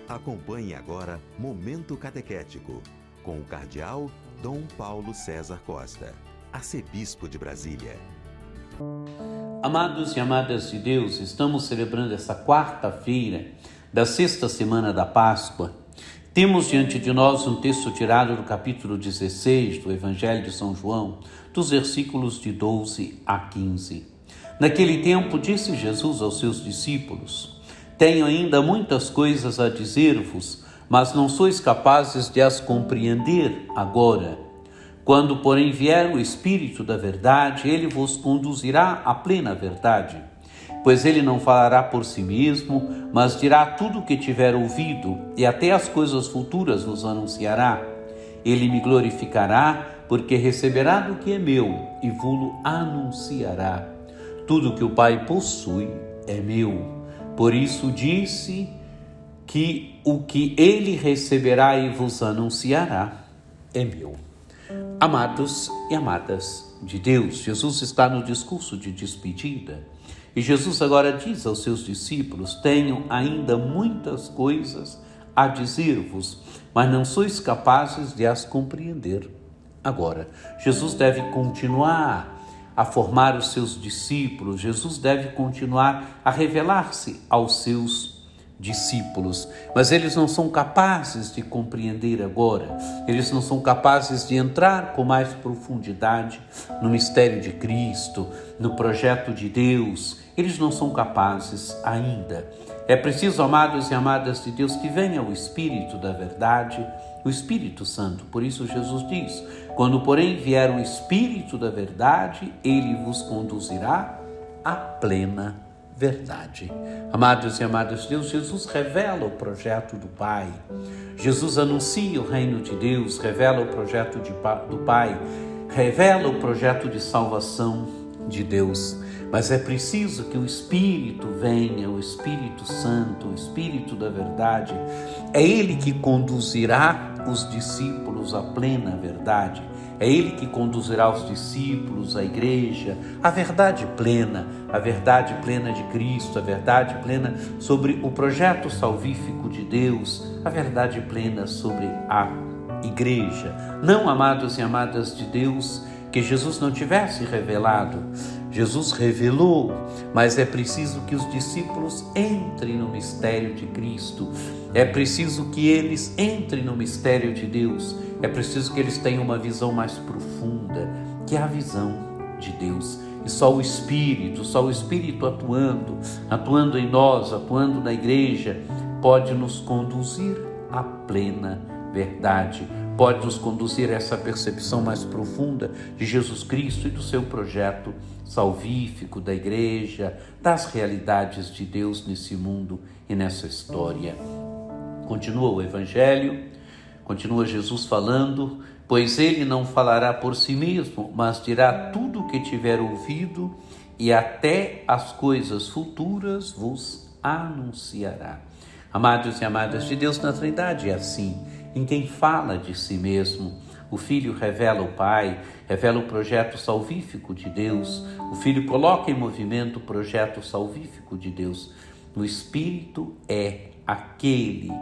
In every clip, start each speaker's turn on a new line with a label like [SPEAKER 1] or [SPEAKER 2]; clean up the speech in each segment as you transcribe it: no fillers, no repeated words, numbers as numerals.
[SPEAKER 1] Acompanhe agora Momento Catequético, com o Cardeal Dom Paulo César Costa, arcebispo de Brasília.
[SPEAKER 2] Amados e amadas de Deus, estamos celebrando essa quarta-feira da sexta semana da Páscoa. Temos diante de nós um texto tirado do capítulo 16 do Evangelho de São João, dos versículos de 12 a 15. Naquele tempo disse Jesus aos seus discípulos: Tenho ainda muitas coisas a dizer-vos, mas não sois capazes de as compreender agora. Quando, porém, vier o Espírito da verdade, ele vos conduzirá à plena verdade. Pois ele não falará por si mesmo, mas dirá tudo o que tiver ouvido, e até as coisas futuras vos anunciará. Ele me glorificará, porque receberá do que é meu, e vos anunciará. Tudo que o Pai possui é meu. Por isso disse que o que ele receberá e vos anunciará é meu. Amados e amadas de Deus, Jesus está no discurso de despedida e Jesus agora diz aos seus discípulos: Tenho ainda muitas coisas a dizer-vos, mas não sois capazes de as compreender agora. Jesus deve continuar a formar os seus discípulos, Jesus deve continuar a revelar-se aos seus discípulos, mas eles não são capazes de compreender agora, eles não são capazes de entrar com mais profundidade no mistério de Cristo, no projeto de Deus, eles não são capazes ainda. É preciso, amados e amadas de Deus, que venha o Espírito da verdade, o Espírito Santo. Por isso Jesus diz: Quando, porém, vier o Espírito da verdade, ele vos conduzirá à plena verdade. Amados e amadas de Deus, Jesus revela o projeto do Pai. Jesus anuncia o reino de Deus, revela o projeto do Pai, revela o projeto de salvação de Deus. Mas é preciso que o Espírito venha, o Espírito Santo, o Espírito da verdade. É Ele que conduzirá os discípulos à plena verdade. É Ele que conduzirá os discípulos, a igreja, a verdade plena de Cristo, a verdade plena sobre o projeto salvífico de Deus, a verdade plena sobre a igreja. Não, amados e amadas de Deus, que Jesus não tivesse revelado. Jesus revelou, mas é preciso que os discípulos entrem no mistério de Cristo. É preciso que eles entrem no mistério de Deus. É preciso que eles tenham uma visão mais profunda, que é a visão de Deus. E só o Espírito atuando em nós, atuando na igreja, pode nos conduzir à plena verdade. Pode nos conduzir a essa percepção mais profunda de Jesus Cristo e do seu projeto salvífico da igreja, das realidades de Deus nesse mundo e nessa história. Continua o Evangelho, continua Jesus falando: Pois ele não falará por si mesmo, mas dirá tudo o que tiver ouvido, e até as coisas futuras vos anunciará. Amados e amadas de Deus, na Trindade é assim. Em quem fala de si mesmo, o Filho revela o Pai, revela o projeto salvífico de Deus, o Filho coloca em movimento o projeto salvífico de Deus. O Espírito é aquele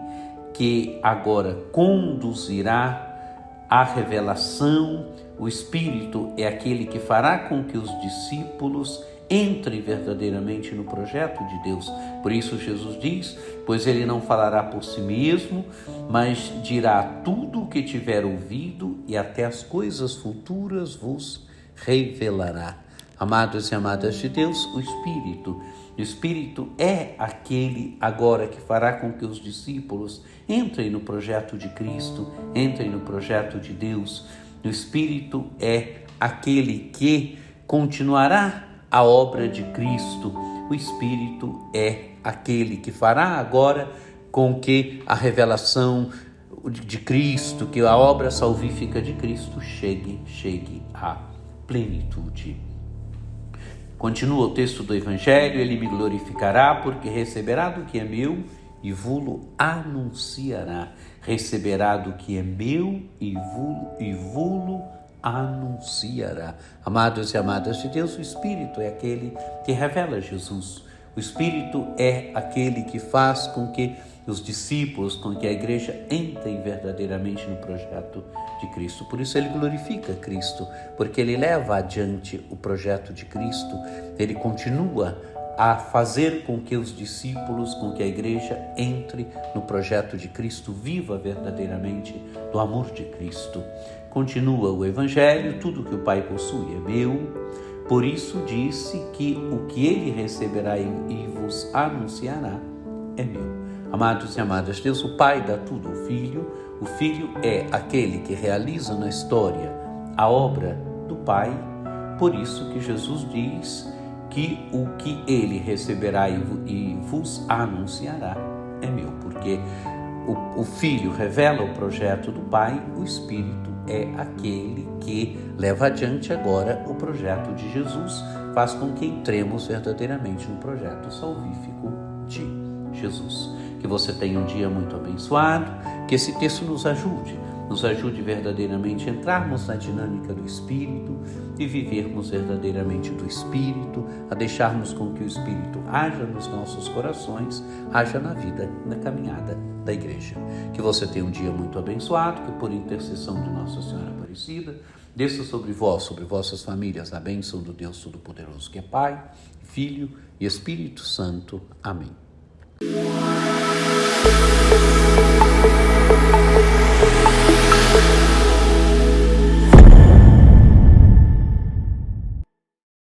[SPEAKER 2] que agora conduzirá a revelação, o Espírito é aquele que fará com que os discípulos entrem verdadeiramente no projeto de Deus. Por isso Jesus diz: Pois ele não falará por si mesmo, mas dirá tudo o que tiver ouvido, e até as coisas futuras vos revelará. Amados e amadas de Deus, o Espírito é aquele agora que fará com que os discípulos entrem no projeto de Cristo, entrem no projeto de Deus. O Espírito é aquele que continuará a obra de Cristo. O Espírito é aquele que fará agora com que a revelação de Cristo, que a obra salvífica de Cristo chegue à plenitude. Continua o texto do Evangelho: Ele me glorificará, porque receberá do que é meu e vou-lo anunciará. Receberá do que é meu e vou-lo anunciará. Amados e amadas de Deus, o Espírito é aquele que revela Jesus. O Espírito é aquele que faz com que os discípulos, com que a igreja entre verdadeiramente no projeto de Cristo. Por isso ele glorifica Cristo, porque ele leva adiante o projeto de Cristo, ele continua a fazer com que os discípulos, com que a igreja entre no projeto de Cristo, viva verdadeiramente do amor de Cristo. Continua o Evangelho: tudo que o Pai possui é meu, por isso disse que o que ele receberá e vos anunciará é meu. Amados e amadas, Deus o Pai dá tudo ao Filho. O Filho é aquele que realiza na história a obra do Pai. Por isso que Jesus diz que o que ele receberá e vos anunciará é meu, porque o Filho revela o projeto do Pai, o Espírito é aquele que leva adiante agora o projeto de Jesus, faz com que entremos verdadeiramente no projeto salvífico de Jesus. Que você tenha um dia muito abençoado, que esse texto nos ajude verdadeiramente a entrarmos na dinâmica do Espírito e vivermos verdadeiramente do Espírito, a deixarmos com que o Espírito haja nos nossos corações, haja na vida, na caminhada da igreja. Que você tenha um dia muito abençoado, que por intercessão de Nossa Senhora Aparecida, desça sobre vós, sobre vossas famílias, a bênção do Deus Todo-Poderoso, que é Pai, Filho e Espírito Santo. Amém.